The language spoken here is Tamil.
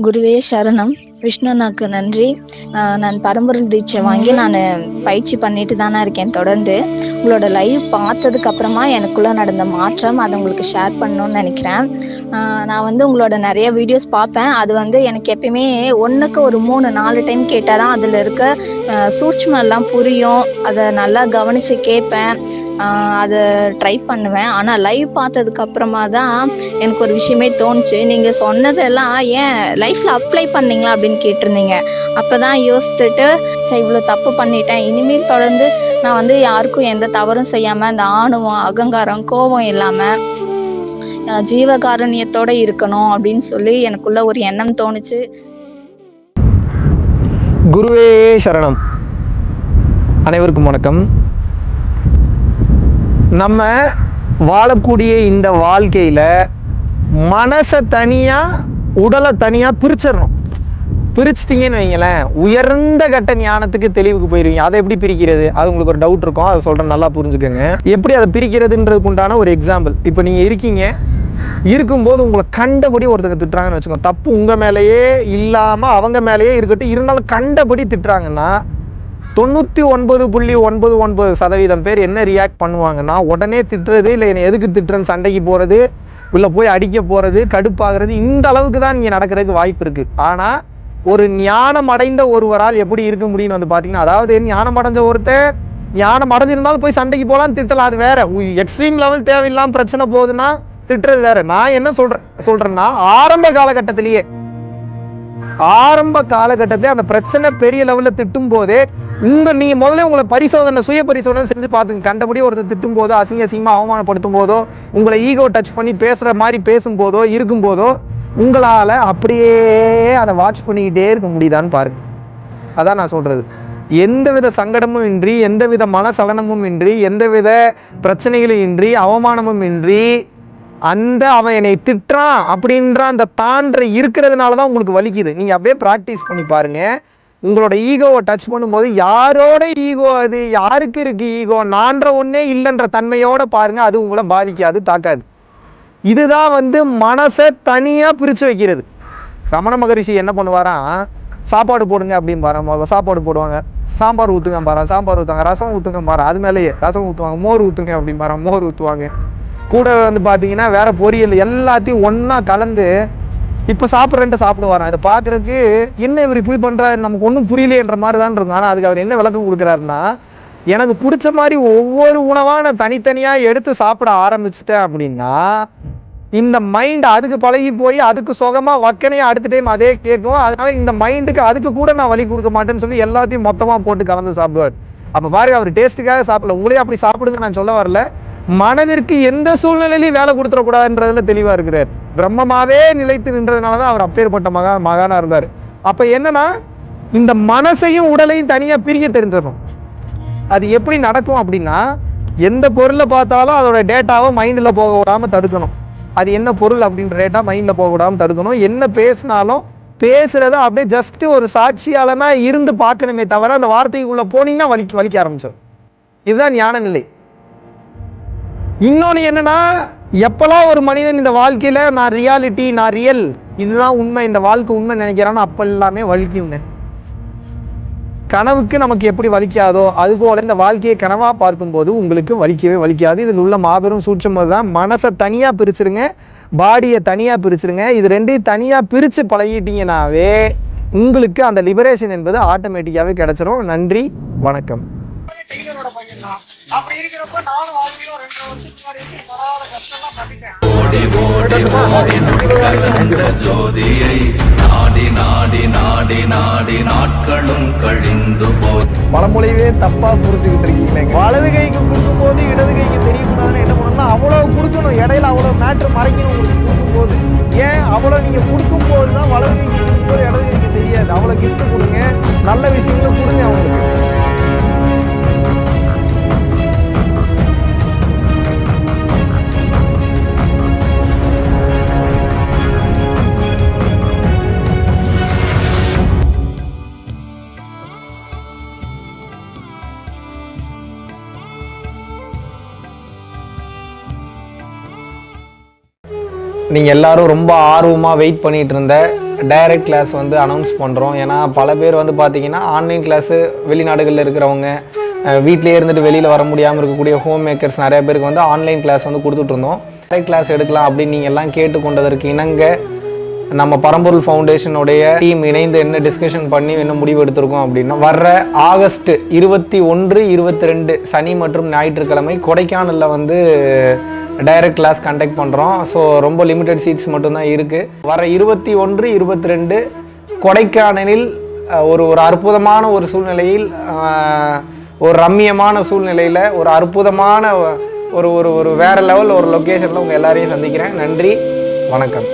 குருவே சரணம். விஷ்ணுனாக்கு நன்றி. நான் பரம்பொருள் தீட்சை வாங்கி நான் பயிற்சி பண்ணிட்டு தானே இருக்கேன் தொடர்ந்து. உங்களோட லைவ் பார்த்ததுக்கு அப்புறமா எனக்குள்ள நடந்த மாற்றம் அதை உங்களுக்கு ஷேர் பண்ணணும்னு நினைக்கிறேன். நான் வந்து உங்களோட நிறைய வீடியோஸ் பார்ப்பேன். அது வந்து எனக்கு எப்பயுமே ஒன்றுக்கு ஒரு 3-4 டைம் கேட்டால் தான் அதில் இருக்க சூட்சுமம் எல்லாம் புரியும். அதை நல்லா கவனித்து கேட்பேன். அதை ட்ரை பண்ணுவேன். ஆனால் லைவ் பார்த்ததுக்கு அப்புறமா தான் எனக்கு ஒரு விஷயமே தோணுச்சு. நீங்கள் சொன்னதெல்லாம் ஏன் லைஃப்பில் அப்ளை பண்ணீங்களா அப்படின்னு கேட்டிருந்தீங்க. அப்போ தான் யோசித்துட்டு சரி இவ்வளோ தப்பு பண்ணிட்டேன், இனிமேல் தொடர்ந்து நான் வந்து யாருக்கும் எந்த தவறும் செய்யாமல் இந்த ஆணவம் அகங்காரம் கோபம் இல்லாமல் ஜீவகாருண்யத்தோடு இருக்கணும் அப்படின்னு சொல்லி எனக்குள்ள ஒரு எண்ணம் தோணுச்சு. குருவே சரணம். அனைவருக்கும் வணக்கம். நம்ம வாழக்கூடிய இந்த வாழ்க்கையில் மனசை தனியாக உடலை தனியாக பிரிச்சிடணும். பிரிச்சிட்டிங்கன்னு வைங்களேன், உயர்ந்த கட்ட ஞானத்துக்கு தெளிவுக்கு போயிடுவீங்க. அதை எப்படி பிரிக்கிறது, அது உங்களுக்கு ஒரு டவுட் இருக்கும். அதை சொல்கிறேன், நல்லா புரிஞ்சுக்கோங்க. எப்படி அதை பிரிக்கிறதுன்றதுக்கு உண்டான ஒரு எக்ஸாம்பிள். இப்போ நீங்கள் இருக்கும்போது உங்களை கண்டபடி ஒருத்தங்க திட்டுறாங்கன்னு வச்சுக்கோங்க. தப்பு உங்கள் மேலேயே இல்லாமல் அவங்க மேலேயே இருக்கட்டும், இருந்தாலும் கண்டபடி திட்டுறாங்கன்னா 99.99% பேர் என்ன ரியாக்ட் பண்ணுவாங்கன்னா, உடனே திட்டுறது, இல்லை என்னை எதுக்கு திட்டுறேன்னு சண்டைக்கு போகிறது, இல்லை போய் அடிக்க போகிறது, கடுப்பாகிறது, இந்த அளவுக்கு தான் நீங்கள் நடக்கிறதுக்கு வாய்ப்பு இருக்குது. ஆனால் ஒரு ஞானம் அடைந்த ஒருவரால் எப்படி இருக்க முடியும்னு வந்து பார்த்தீங்கன்னா, அதாவது ஞானம் அடைஞ்ச ஒருத்தர் ஞானம் அடைஞ்சிருந்தாலும் போய் சண்டைக்கு போகலாம், திட்டலாம், அது வேற. எக்ஸ்ட்ரீம் லெவல் தேவையில்லாமல் பிரச்சனை போகுதுன்னா திட்டுறது வேற. நான் என்ன சொல்றேன்னா, ஆரம்ப காலகட்டத்திலேயே அந்த பிரச்சனை பெரிய லெவலில் திட்டும் போதே நீங்க முதல்ல உங்களை சுய பரிசோதனை செஞ்சு பார்த்துங்க. கண்டபடி ஒருத்தர் திட்டும் போதோ, அசிங்கமா அவமானப்படுத்தும் போதோ, உங்களை ஈகோ டச் பண்ணி பேசுற மாதிரி பேசும்போதோ இருக்கும்போதோ உங்களால அப்படியே அதை வாட்ச் பண்ணிக்கிட்டே இருக்க முடியுதான்னு பாருங்க. அதான் நான் சொல்றது. எந்தவித சங்கடமும் இன்றி, எந்தவித மனசலனமும் இன்றி, எந்தவித பிரச்சனைகளும் இன்றி, அவமானமும் இன்றி, அவன் என்னை திட்டுறான் அப்படின்ற அந்த தாண்ட இருக்கிறதுனாலதான் உங்களுக்கு வலிக்குது. நீங்க அப்படியே பிராக்டிஸ் பண்ணி பாருங்க. உங்களோட ஈகோவை டச் பண்ணும்போது யாரோட ஈகோ, அது யாருக்கு இருக்கு ஈகோ, நான்ற ஒன்னே இல்லைன்ற தன்மையோட பாருங்க. அது உங்களை பாதிக்காது, தாக்காது. இதுதான் மனசை தனியா பிரிச்சு வைக்கிறது. ரமண மகரிஷி என்ன பண்ணுவாராம், சாப்பாடு போடுங்க அப்படின்னு பாரு. சாப்பாடு போடுவாங்க, சாம்பார் ஊத்துங்க பாரு, சாம்பார் ஊற்றுவாங்க, ரசம் ஊற்றுங்க பாரு, அது மேலேயே ரசம் ஊற்றுவாங்க, மோர் ஊற்றுங்க அப்படின்னு பாரு, மோர் ஊற்றுவாங்க. கூட பார்த்தீங்கன்னா வேற பொரியல் எல்லாத்தையும் ஒன்னா கலந்து இப்போ சாப்பிடுவாராம். இதை பார்க்கறதுக்கு என்ன இவர் இப்படி பண்றாரு, நமக்கு ஒன்றும் புரியலையன்ற மாதிரி தான் இருக்கும். ஆனால் அதுக்கு அவர் என்ன விளக்கம் கொடுக்குறாருன்னா, எனக்கு பிடிச்ச மாதிரி ஒவ்வொரு உணவா நான் தனித்தனியா எடுத்து சாப்பிட ஆரம்பிச்சிட்டேன் அப்படின்னா இந்த மைண்ட் அதுக்கு பழகி போய் அதுக்கு சுகமா வக்கனையா அடுத்த டைம் அதே கேட்கும். அதனால இந்த மைண்டுக்கு அதுக்கு கூட நான் வலி கொடுக்க மாட்டேன்னு சொல்லி எல்லாத்தையும் மொத்தமா போட்டு கலந்து சாப்பிடுவார். அப்ப பாருங்க, அவர் டேஸ்ட்டுக்காக சாப்பிடல, உங்களே அப்படி சாப்பிடுங்க நான் சொல்ல வரல. மனதிற்கு எந்த சூழ்நிலையிலையும் வேலை கொடுத்துடக்கூடாதுன்றதுல தெளிவா இருக்கிறார். பிரம்மமாவே நிலைத்து நின்றதுனாலதான் அவர் அப்பேற்பட்ட மகானா இருந்தார். அப்ப என்னன்னா, இந்த மனசையும் உடலையும் தனியா பிரிய தெரிஞ்சிடணும். அது எப்படி நடக்கும் அப்படின்னா, எந்த பொருளை பார்த்தாலும் அதோட டேட்டாவை மைண்ட்ல போக விடாம தடுக்கணும். அது என்ன பொருள் அப்படின்ற டேட்டா மைண்ட்ல போக விடாம தடுக்கணும். என்ன பேசினாலும் பேசுறத அப்படியே ஜஸ்ட் ஒரு சாட்சியாளனா இருந்து பார்க்கணுமே தவிர அந்த வார்த்தைக்குள்ள போனீங்கன்னா வலிக்க ஆரம்பிச்சிடும். இதுதான் ஞான நிலை. இன்னொன்னு என்னன்னா, எப்பெல்லாம் ஒரு மனிதன் இந்த வாழ்க்கையில நான் ரியாலிட்டி, நான் ரியல், இதுதான் உண்மை, இந்த வாழ்க்கை உண்மை நினைக்கிறான்னு அப்ப எல்லாமே வலிக்குங்க. கனவுக்கு நமக்கு எப்படி வலிக்காதோ அதுபோல இந்த வாழ்க்கையை கனவா பார்க்கும்போது உங்களுக்கு வலிக்கவே வலிக்காது. இதில் உள்ள மாபெரும் சூட்சம் தான். மனசை தனியா பிரிச்சிருங்க, பாடியை தனியா பிரிச்சிருங்க. இது ரெண்டையும் தனியா பிரிச்சு பழகிட்டீங்கன்னாவே உங்களுக்கு அந்த லிபரேஷன் என்பது ஆட்டோமேட்டிக்காவே கிடைச்சிடும். நன்றி, வணக்கம். அப்படி இருக்கிறப்ப நானும் வாழ்க்கையில 2 வருஷத்துக்கு முன்னாடி கஷ்டம்லாம் பண்ணிட்டேன். ஓடி ஓடி ஓடி நுட்கலந்த ஜோதியை நாடி நாடி நாடி நாடி நாட்களும் கழிந்து போய் பழமொழியவே தப்பா புரிஞ்சுக்கிட்டு இருக்கீங்க. வலது கைக்கு கொடுக்கும் போது இடது கைக்கு தெரியக்கூடாதுன்னு என்ன பண்ணணும்னா, அவ்வளவு கொடுக்கணும். இடையில அவ்வளவு மேட்ரு மறைக்கணும். உங்களுக்கு கொடுக்கும் போது ஏன் அவ்வளவு நீங்க கொடுக்கும் போது தான் வலது கைக்கு கொடுக்கும் போது இடது கைக்கு தெரியாது. அவ்வளவு கிஃப்ட் கொடுங்க, நல்ல விஷயங்களும் கொடுங்க அவங்களுக்கு. நீங்கள் எல்லாரும் ரொம்ப ஆர்வமாக வெயிட் பண்ணிட்டு இருந்த டைரக்ட் கிளாஸ் வந்து அனௌன்ஸ் பண்ணுறோம். ஏன்னா பல பேர் வந்து பார்த்திங்கன்னா ஆன்லைன் கிளாஸு வெளிநாடுகளில் இருக்கிறவங்க, வீட்டிலே இருந்துட்டு வெளியில் வர முடியாமல் இருக்கக்கூடிய ஹோம் மேக்கர்ஸ் நிறைய பேருக்கு வந்து ஆன்லைன் கிளாஸ் வந்து கொடுத்துட்ருந்தோம். டைரக்ட் கிளாஸ் எடுக்கலாம் அப்படின்னு நீங்கள் எல்லாம் கேட்டுக்கொண்டதற்கு இணங்க நம்ம பரம்பொருள் ஃபவுண்டேஷனுடைய டீம் இணைந்து என்ன டிஸ்கஷன் பண்ணி என்ன முடிவு எடுத்திருக்கோம் அப்படின்னா, வர்ற ஆகஸ்ட் 21, 22 சனி மற்றும் ஞாயிற்றுக்கிழமை கொடைக்கானலில் வந்து டைரக்ட் கிளாஸ் கண்டக்ட் பண்ணுறோம். ஸோ ரொம்ப லிமிட்டட் சீட்ஸ் மட்டும்தான் இருக்குது. வர 21, 22 கொடைக்கானலில் ஒரு அற்புதமான ஒரு சூழ்நிலையில், ஒரு ரம்மியமான சூழ்நிலையில், ஒரு அற்புதமான ஒரு வேற லெவல் ஒரு லொக்கேஷனில் உங்கள் எல்லாரையும் சந்திக்கிறேன். நன்றி, வணக்கம்.